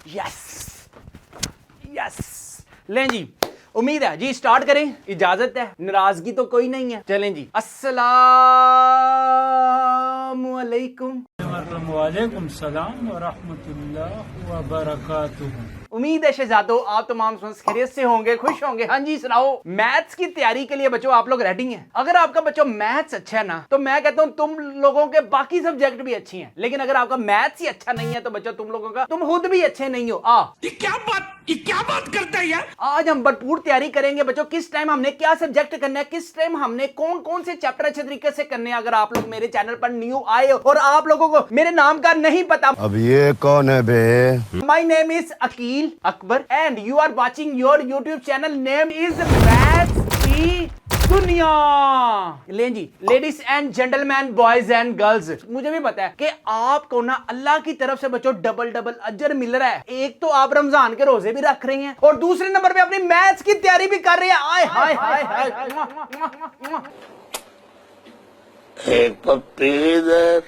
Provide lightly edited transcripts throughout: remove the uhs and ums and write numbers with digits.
Yes yes. लें जी, उम्मीद है जी स्टार्ट करें, इजाजत है, नाराजगी तो कोई नहीं है। चलें जी। अस्सलामु अलैकुम। वालेकुम सलाम व रहमतुल्लाह व बरकातुहू। उम्मीद है शहजादो आप तमाम खैरियत से होंगे, खुश होंगे। हाँ जी सुनाओ, मैथ्स की तैयारी के लिए बच्चों आप लोग रेडी हैं? अगर आपका बच्चों मैथ्स अच्छा है ना, तो मैं कहता हूँ तुम लोगों के बाकी सब्जेक्ट भी अच्छी हैं। लेकिन अगर आपका मैथ्स ही अच्छा नहीं है तो बच्चों तुम लोगों का तुम खुद भी अच्छे नहीं हो। ये क्या बात करता है यार। आज हम भरपूर तैयारी करेंगे बच्चों, किस टाइम हमने क्या सब्जेक्ट करना है, किस टाइम हमने कौन कौन से चैप्टर अच्छे तरीके से करने हैं। अगर आप लोग मेरे चैनल पर न्यू आए हो और आप लोगों को मेरे नाम का नहीं पता, अब ये कौन है बे? My name is Akeel Akbar and you are watching your YouTube channel name is maths की दुनिया। लें जी, ladies and gentleman, boys and girls, मुझे भी पता है कि आपको ना अल्लाह की तरफ से बच्चों डबल डबल अजर मिल रहा है। एक तो आप रमजान के रोजे भी रख रही हैं और दूसरे नंबर पे अपनी मैथ्स की तैयारी भी कर रही है। आय हाय हाय हाय। एक पप्पी इधर,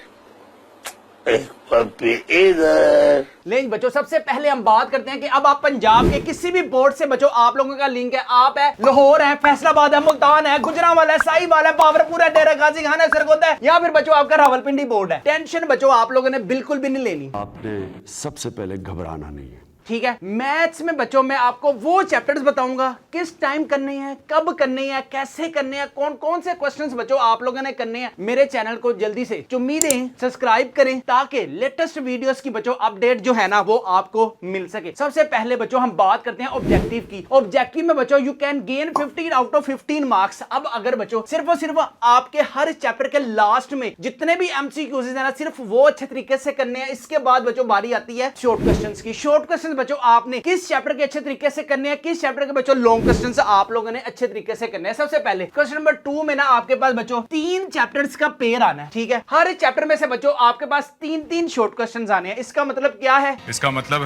एक पप्पी इधर। लेकिन बच्चों सबसे पहले हम बात करते हैं कि अब आप पंजाब के किसी भी बोर्ड से बच्चों आप लोगों का लिंक है, आप है लाहौर है, फैसलाबाद है, मुल्तान है, गुजरांवाला है, साहिवाल है, बाबरपुर है, डेरा गाजी खान है, सरगोदा है, या फिर बच्चों आपका रावलपिंडी बोर्ड है। टेंशन बच्चों आप लोगों ने बिल्कुल भी नहीं लेनी। आपने सबसे पहले घबराना नहीं है, ठीक है। मैथ्स में बच्चों मैं आपको वो चैप्टर्स बताऊंगा किस टाइम करने हैं, कब करने हैं, कैसे करने हैं, कौन कौन से क्वेश्चंस बच्चों आप लोगों ने करने हैं। मेरे चैनल को जल्दी से चुम्मी दें, सब्सक्राइब करें ताकि लेटेस्ट वीडियोस की बच्चों अपडेट जो है ना वो आपको मिल सके। सबसे पहले बच्चों हम बात करते हैं ऑब्जेक्टिव की। ऑब्जेक्टिव में बच्चों you can gain 15 out of 15 marks. अब अगर बच्चों सिर्फ और सिर्फ आपके हर चैप्टर के लास्ट में जितने भी एमसीक्यूज है ना, सिर्फ वो अच्छे तरीके से करने हैं। इसके बाद बच्चों बारी आती है शॉर्ट क्वेश्चंस की। शॉर्ट क्वेश्चंस बच्चों आपने किस चैप्टर के अच्छे तरीके से करने हैं, किस चैप्टर के बच्चों लॉन्ग क्वेश्चंस आप लोगों ने अच्छे तरीके से करने हैं। सबसे पहले क्वेश्चन नंबर 2 में ना आपके पास बच्चों 3 चैप्टर्स का पेयर आना है। ठीक है, हर चैप्टर में से बच्चों आपके पास 3-3 शॉर्ट क्वेश्चंस आने हैं। इसका मतलब क्या है? इसका मतलब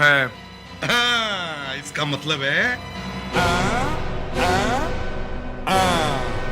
है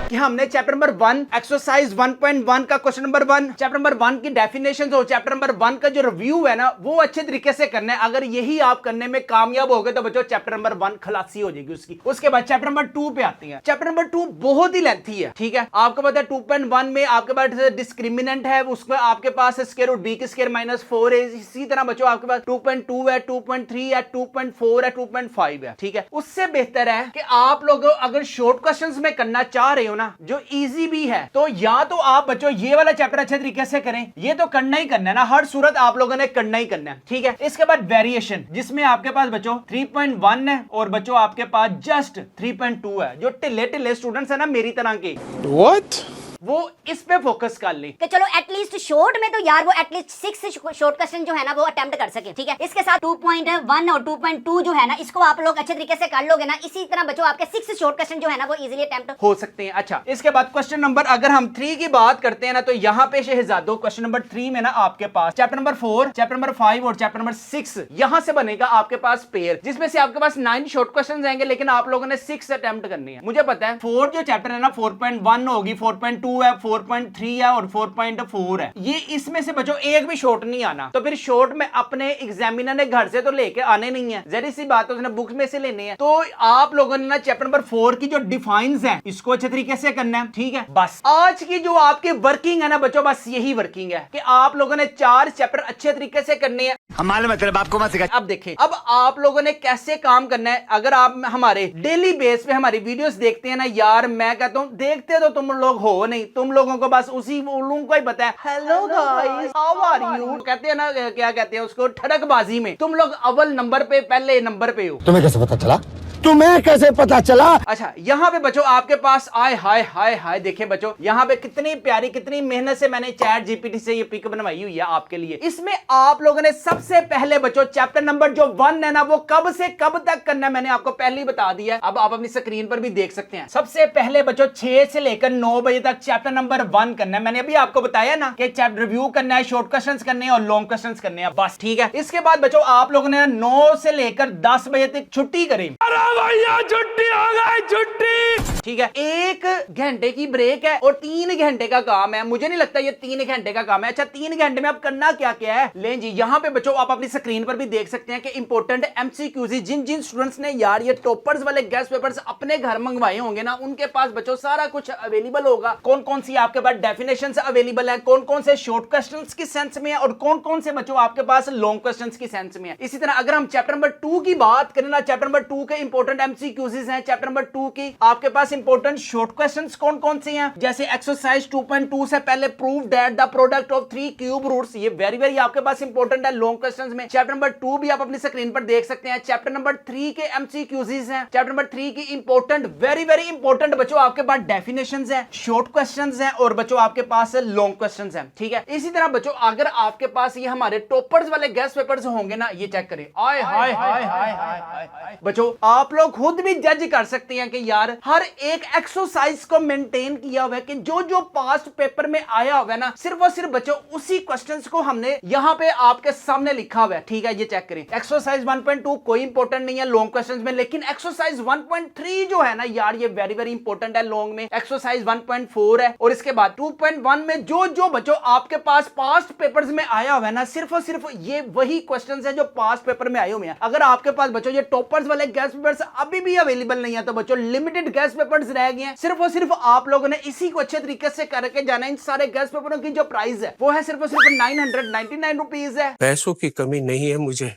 कि हमने चैप्टर नंबर 1 एक्सरसाइज 1.1 का क्वेश्चन नंबर 1, चैप्टर नंबर 1 की डेफिनेशंस और चैप्टर नंबर 1 का जो रिव्यू है ना वो अच्छे तरीके से करना है। अगर यही आप करने में कामयाब हो गए तो बच्चों चैप्टर नंबर 1 खलासी हो जाएगी उसकी। उसके बाद चैप्टर नंबर 2 पे आती है। चैप्टर नंबर 2 बहुत ही लेंथी है। ठीक है, आपको पता है 2.1 में आपके पास डिस्क्रिमिनेंट है, उसमें आपके पास स्क्वायर रूट b की स्क्वायर माइनस 4 है। इसी तरह बच्चों आपके पास 2.2 है, 2.3 है, 2.4 है, 2.5 है। ठीक है, उससे बेहतर है कि आप लोग अगर शॉर्ट क्वेश्चंस में करना चाह रहे हो ना जो इजी भी है, तो या तो आप बच्चों ये वाला चैप्टर अच्छे तरीके से करें, ये तो करना ही करना है ना, हर सूरत आप लोगों ने करना ही करना है। ठीक है, इसके बाद वेरिएशन जिसमें आपके पास बच्चों 3.1 है और बच्चों आपके पास जस्ट 3.2 है। जो टिल्ले टिल्ले स्टूडेंट्स है ना मेरी तरह के, व्हाट, वो इस पे फोकस कर ले कि चलो एटलीस्ट शॉर्ट में तो यार वो एटलीस्ट 6 शॉर्ट क्वेश्चन जो है ना वो अटेम्प्ट कर सके। ठीक है, इसके साथ 2.1 और 2.2 जो है ना इसको आप लोग अच्छे तरीके से कर लोगे ना, इसी तरह बच्चों आपके 6 शॉर्ट क्वेश्चन जो है ना वो इजीली अटेम्प्ट हो सकते हैं। अच्छा, इसके बाद क्वेश्चन नंबर अगर हम 3 की बात करते हैं ना, तो यहाँ पे शहजादों क्वेश्चन नंबर 3 में ना आपके पास चैप्टर नंबर 4, चैप्टर नंबर 5 और चैप्टर नंबर 6 यहां से बनेगा आपके पास पेयर, जिसमें से आपके पास 9 शॉर्ट क्वेश्चन आएंगे, लेकिन आप लोगों ने 6 अटेम्प्ट करनी है। मुझे पता है 4 जो चैप्टर है ना 4.1 होगी, 4.2 है, 4.3 है और 4.4 है। ये इसमें से बच्चों एक भी शॉर्ट नहीं आना। तो फिर शॉर्ट में अपने एग्जामिनर ने घर से तो लेके आने नहीं है, जरी सी बात है उसने बुक्स में से लेने हैं। तो आप लोगों ने ना चैप्टर नंबर 4 की जो डिफाइंस है इसको अच्छे तरीके से करना है। ठीक है, बस आज की जो आपकी वर्किंग है ना बच्चों, बस यही वर्किंग है कि आप लोगों ने 4 चैप्टर अच्छे तरीके से करने हैं। हमारे मतलब आपको मत सिखा। अब देखें अब आप लोगों ने कैसे काम करना है। अगर आप हमारे डेली बेस पे हमारी वीडियोस देखते हैं ना यार, मैं कहता हूं देखते तो तुम लोग हो नहीं, तुम लोगों को बस उसी उल्लू को ही पता है hello guys how are you, कहते हैं ना क्या कहते हैं उसको, ठड़कबाजी में तुम लोग अव्वल नंबर पे पहले नंबर पे हो। तुम्हें कैसे पता चला? तुम्हें कैसे पता चला? अच्छा, यहाँ पे बच्चों आपके पास आए हाय हाय हाय, देखें बच्चों यहाँ पे कितनी प्यारी कितनी मेहनत से मैंने चैट जीपीटी से ये पिक बनवाई हुई है आपके लिए। इसमें आप लोगों ने सबसे पहले बच्चों चैप्टर नंबर जो 1 है ना वो कब से कब तक करना है मैंने आपको पहले ही बता दिया है। अब आप अपनी स्क्रीन पर भी देख सकते हैं। सबसे पहले बच्चों 6 से लेकर 9 बजे तक चैप्टर नंबर 1 करना है। मैंने अभी आपको बताया ना कि चैप्टर रिव्यू करना है, शॉर्ट क्वेश्चन करने हैं और लॉन्ग क्वेश्चन करने हैं, बस ठीक है। इसके बाद बच्चों आप लोगों ने 9 से लेकर 10 बजे तक छुट्टी करें। भैया छुट्टी हो गई, छुट्टी। ठीक है, 1 घंटे की ब्रेक है और 3 घंटे का काम है। मुझे नहीं लगता ये 3 घंटे का काम है। अच्छा, 3 घंटे में आप करना क्या क्या है? लें जी, यहाँ पे बच्चों आप अपनी स्क्रीन पर भी देख सकते हैं कि इंपॉर्टेंट एमसीक्यूज जिन जिन स्टूडेंट्स ने यार ये टॉपर्स वाले गेस्ट पेपर्स अपने घर मंगवाए होंगे ना, उनके पास बच्चों सारा कुछ अवेलेबल होगा। कौन कौन सी आपके पास डेफिनेशंस अवेलेबल है, कौन कौन से शॉर्ट क्वेश्चंस की सेंस में है और कौन कौन से बच्चों आपके पास लॉन्ग क्वेश्चंस की सेंस में है। इसी तरह अगर हम चैप्टर नंबर 2 की बात करें ना, चैप्टर नंबर 2 के इंपॉर्टेंट एमसीक्यूज हैं। चैप्टर नंबर 2 की आपके पास इंपॉर्टेंट शॉर्ट क्वेश्चंस कौन कौन से हैं, जैसे एक्सरसाइज 2.2 से पहले prove that the product of 3 cube roots, ये वेरी वेरी आपके पास इंपॉर्टेंट है लॉन्ग क्वेश्चंस में। चैप्टर नंबर 2 भी आप अपनी स्क्रीन पर देख सकते हैं। चैप्टर नंबर 3 के एमसीक्यूज हैं। चैप्टर नंबर 3 की इंपॉर्टेंट वेरी वेरी इंपॉर्टेंट बच्चों आपके पास डेफिनेशंस हैं, शॉर्ट क्वेश्चंस हैं और बच्चों आपके पास लॉन्ग क्वेश्चंस हैं। ठीक है, इसी तरह बच्चों अगर आपके पास ये हमारे टॉपर्स वाले गेस्ट पेपर्स होंगे ना, ये चेक करें, आय हाय हाय हाय हाय बच्चों आप लोग खुद भी जज कर सकते हैं कि यार हर एक एक्सरसाइज को मेंटेन किया हुआ है कि जो जो पास्ट पेपर में आया हुआ है ना, सिर्फ और सिर्फ बच्चों उसी क्वेश्चंस को हमने यहां पे आपके सामने लिखा हुआ है। ठीक है, ये चेक करें। एक्सरसाइज 1.2 कोई इंपॉर्टेंट नहीं है लॉन्ग क्वेश्चंस में, लेकिन एक्सरसाइज 1.3 जो है ना यार, ये वेरी वेरी इंपॉर्टेंट है लॉन्ग में। एक्सरसाइज 1.4 है और इसके बाद 2.1 में जो जो बच्चों आपके पास पास्ट पेपर्स में आया हुआ है ना, सिर्फ और सिर्फ ये वही क्वेश्चंस है जो पास्ट पेपर में आए हुए हैं। अगर आपके पास बच्चों ये टॉपर्स वाले गेस्ट पेपर्स अभी भी अवेलेबल नहीं है तो बच्चों लिमिटेड गेस्ट पेपर्स रह गए हैं। सिर्फ और सिर्फ आप लोगों ने इसी को अच्छे तरीके से करके जाना। इन सारे गेस्ट पेपरों की जो प्राइस है वो है सिर्फ और सिर्फ 999 रुपीज है। पैसों की कमी नहीं है मुझे,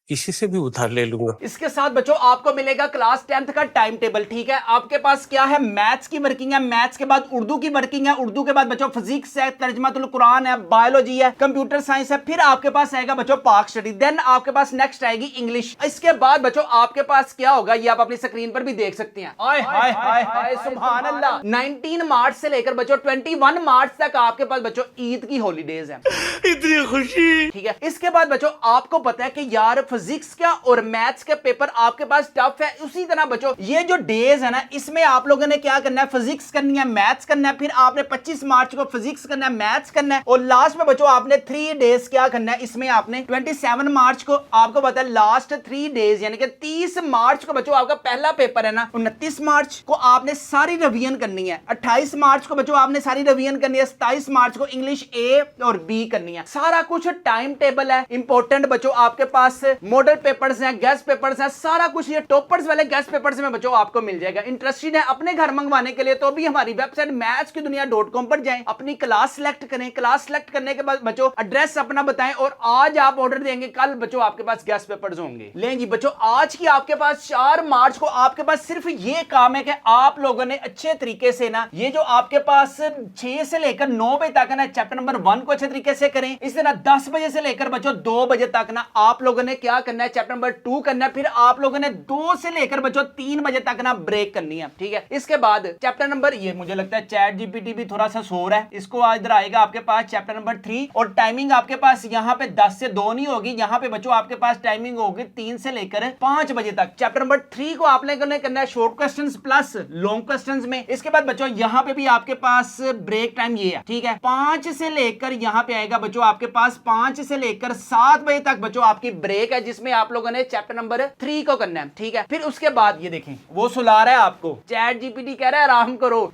किसी से भी उधार ले लूंगा। इसके साथ बच्चों आपको मिलेगा क्लास 10th का टाइम टेबल। ठीक है, आपके पास क्या है, मैथ्स की वर्किंग है, मैथ्स के बाद उर्दू की वर्किंग है, उर्दू के बाद बच्चों फिजिक्स है, तर्जमातुल कुरान है, बायोलॉजी है, कंप्यूटर साइंस है, फिर आपके पास आएगा बच्चों पाक स्टडी, देन आपके पास नेक्स्ट आएगी इंग्लिश। इसके बाद बच्चों आपके पास क्या होगा ये आप अपनी स्क्रीन पर भी देख सकते हैं। आय हाय हाय हाय सुभान अल्लाह, 19 मार्च से लेकर बच्चों 21 मार्च तक आपके पास बच्चों ईद की हॉलीडेज है। इतनी खुशी। ठीक है, इसके बाद बच्चों आपको पता है कि यार फिजिक्स क्या और मैथ्स के पेपर आपके पास टफ है। उसी तरह बच्चों ये जो डेज है ना, इसमें आप लोगों ने क्या करना है, फिजिक्स करनी है, मैथ्स करना है, फिर आपने 25 मार्च को फिजिक्स करना है, मैथ्स करना है और लास्ट में बच्चों आपने 3 डेज क्या करना है, इसमें आपने 27 मार्च को आपको पता है लास्ट 3 डेज यानी कि 30 मार्च को बच्चों आपका पहला पेपर है ना, 29 मार्च को आपने सारी रिवीजन करनी है, 28 मार्च को बच्चों आपने सारी रिवीजन करनी है, 27 मार्च को इंग्लिश ए और बी करनी है। सारा कुछ टाइम टेबल है, इंपॉर्टेंट बच्चों आपके पास मॉडल पेपर्स हैं, गेस्ट पेपर्स हैं, सारा कुछ ये टॉपर्स वाले गेस्ट पेपर्स में बच्चों आपको मिल जाएगा। इंटरेस्टेड है अपने घर मंगवाने के लिए तो भी हमारी वेबसाइट mathskidunia.com पर जाएं, अपनी क्लास सिलेक्ट करें, क्लास सिलेक्ट करने के बाद बच्चों एड्रेस अपना बताएं और आज आप ऑर्डर देंगे, कल बच्चों आपके पास गेस्ट पेपर्स होंगे। लें जी बच्चों, आज की आपके पास 4 मार्च को आपके पास सिर्फ ये काम है कि आप लोगों ने अच्छे तरीके से ना ये जो आपके पास 6 से लेकर 9 बजे तक ना चैप्टर नंबर 1 को अच्छे तरीके से करें। इस तरह 10 बजे से लेकर बच्चों 2 बजे तक ना आप लोगों ने क्या करना है, चैप्टर नंबर 2 करना है, फिर आप लोगों ने 2 से लेकर बच्चों 3 बजे तक ना ब्रेक करनी है। ठीक है, इसके बाद चैप्टर नंबर, ये मुझे लगता है चैट जीपीटी भी थोड़ा सा सो रहा है, इसको आज इधर आएगा आपके पास चैप्टर नंबर 3 और टाइमिंग आपके पास यहाँ पे 10 से 2 नहीं होगी, यहाँ पे बच्चों आपके पास टाइमिंग होगी 3 से लेकर 5 बजे तक। चैप्टर नंबर 3 को आप लोगों ने करना है short questions plus long questions में। इसके बाद बच्चों यहाँ पे भी आपके पास ब्रेक टाइम ये है। ठीक है, 5 से लेकर यहाँ पे आएगा बच्चों आपके पास 5 से लेकर 7 बजे तक बच्चों आपकी ब्रेक है, जिसमें आप लोगों ने चैप्टर नंबर 3 को करना है। ठीक है, फिर उसके बाद ये देखें वो सुला रहा है आपको, चैट जीपीटी कह रहा है आराम करो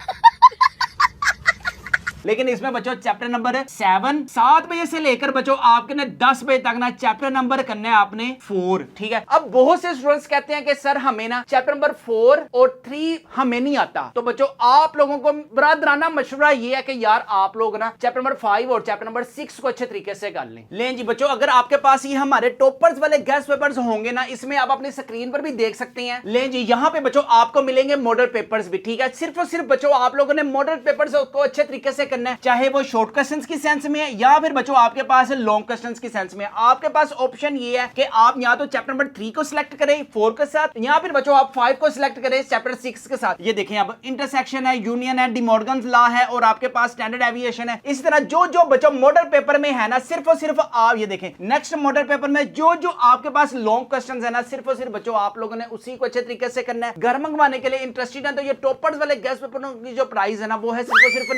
लेकिन इसमें बच्चों चैप्टर नंबर 7 बजे से लेकर बच्चों आपके ने 10 बजे तक ना चैप्टर नंबर करना है आपने 4। ठीक है, अब बहुत से स्टूडेंट्स कहते हैं कि सर हमें ना चैप्टर नंबर 4 और 3 हमें नहीं आता, तो बच्चों आप लोगों को बरादराना मशवरा ये है कि यार आप लोग ना चैप्टर नंबर 5 और चैप्टर नंबर 6 को अच्छे तरीके से कर लें। लें जी बच्चों, अगर आपके पास ये हमारे टॉपर्स वाले गेस्ट पेपर्स होंगे ना, इसमें आप अपनी स्क्रीन पर भी देख सकते हैं। लें जी, यहाँ पे बच्चों आपको मिलेंगे मॉडल पेपर्स भी। ठीक है, सिर्फ और सिर्फ बच्चों आप लोगों ने मॉडल पेपर्स को अच्छे तरीके से करना है, चाहे वो शॉर्ट क्वेश्चंस की सेंस में है या फिर बच्चों आपके पास लॉन्ग क्वेश्चंस की सेंस में। आपके पास ऑप्शन ये है कि आप या तो चैप्टर नंबर 3 को सिलेक्ट करें 4 के साथ, या फिर बच्चों आप 5 को सिलेक्ट करें चैप्टर 6 के साथ। ये देखें, अब इंटरसेक्शन है, यूनियन है, डिमॉर्गन्स लॉ है और आपके पास स्टैंडर्ड एविएशन है। इसी तरह जो जो बच्चों मॉडल पेपर में है ना, सिर्फ और सिर्फ आप ये देखें नेक्स्ट मॉडल पेपर में जो जो आपके पास लॉन्ग क्वेश्चंस है ना, सिर्फ और सिर्फ बच्चों आप लोगों ने उसी को अच्छे तरीके से करना है। घर मंगवाने के लिए इंटरेस्टेड है तो ये टॉपर्स वाले गेस्ट पेपरों की जो प्राइस है ना, वो है सिर्फ और सिर्फ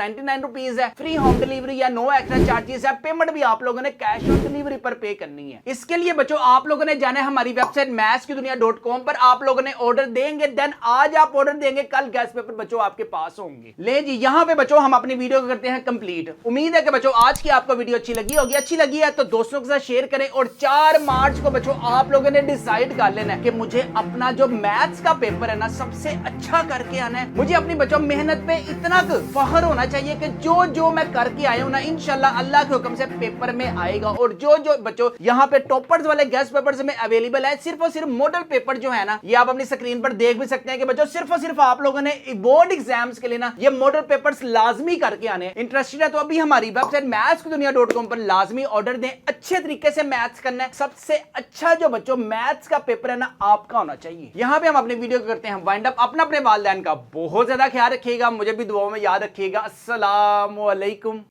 99 रुपीज है, फ्री होम डिलीवरी या नो एक्स्ट्रा चार्जेस है, पेमेंट भी आप लोगों ने कैश ऑन डिलीवरी पर पे करनी है। इसके लिए बच्चों आप लोगों ने जाना है हमारी वेबसाइट mathskidunia.com पर, आप लोगों ने ऑर्डर देंगे, देन आज आप ऑर्डर देंगे, कल गैस पेपर बच्चों आपके पास होंगे। ले जी, यहाँ पे बच्चों हम अपनी वीडियो को करते हैं कंप्लीट। उम्मीद है कि बच्चों आज की आपको वीडियो अच्छी लगी होगी। अच्छी लगी है तो दोस्तों के साथ शेयर करें, और 4 मार्च को बच्चों आप लोगों ने डिसाइड कर लेना है कि मुझे अपना जो मैथ्स का पेपर है ना सबसे अच्छा करके आना है। मुझे अपनी बच्चों मेहनत पे इतना फख्र होना चाहिए कि जो जो मैं करके आया हूं ना इंशाल्लाह अल्लाह के हुक्म से पेपर में आएगा। और जो जो बच्चों यहाँ पे टॉपर्स वाले गेस्ट पेपर्स में अवेलेबल है, सिर्फ और सिर्फ मॉडल पेपर जो है ना, ये आप अपनी स्क्रीन पर देख भी सकते हैं कि बच्चों सिर्फ और सिर्फ आप लोगों ने बोर्ड एग्जाम्स के लिए ना ये मॉडल पेपर्स लाजमी करके आने। इंटरेस्टेड है तो अभी हमारी वेबसाइट mathskidunia.com पर लाजमी ऑर्डर दें। अच्छे तरीके से मैथ्स करना है, सबसे अच्छा जो बच्चों मैथ्स का पेपर है ना आपका होना चाहिए। यहाँ पे हम अपनी वीडियो को करते हैं वाइंड अप। अपना अपने वालिदैन का बहुत ज्यादा ख्याल रखिएगा, मुझे भी दुआओं में याद रखिएगा। अस्सलाम वालेकुम।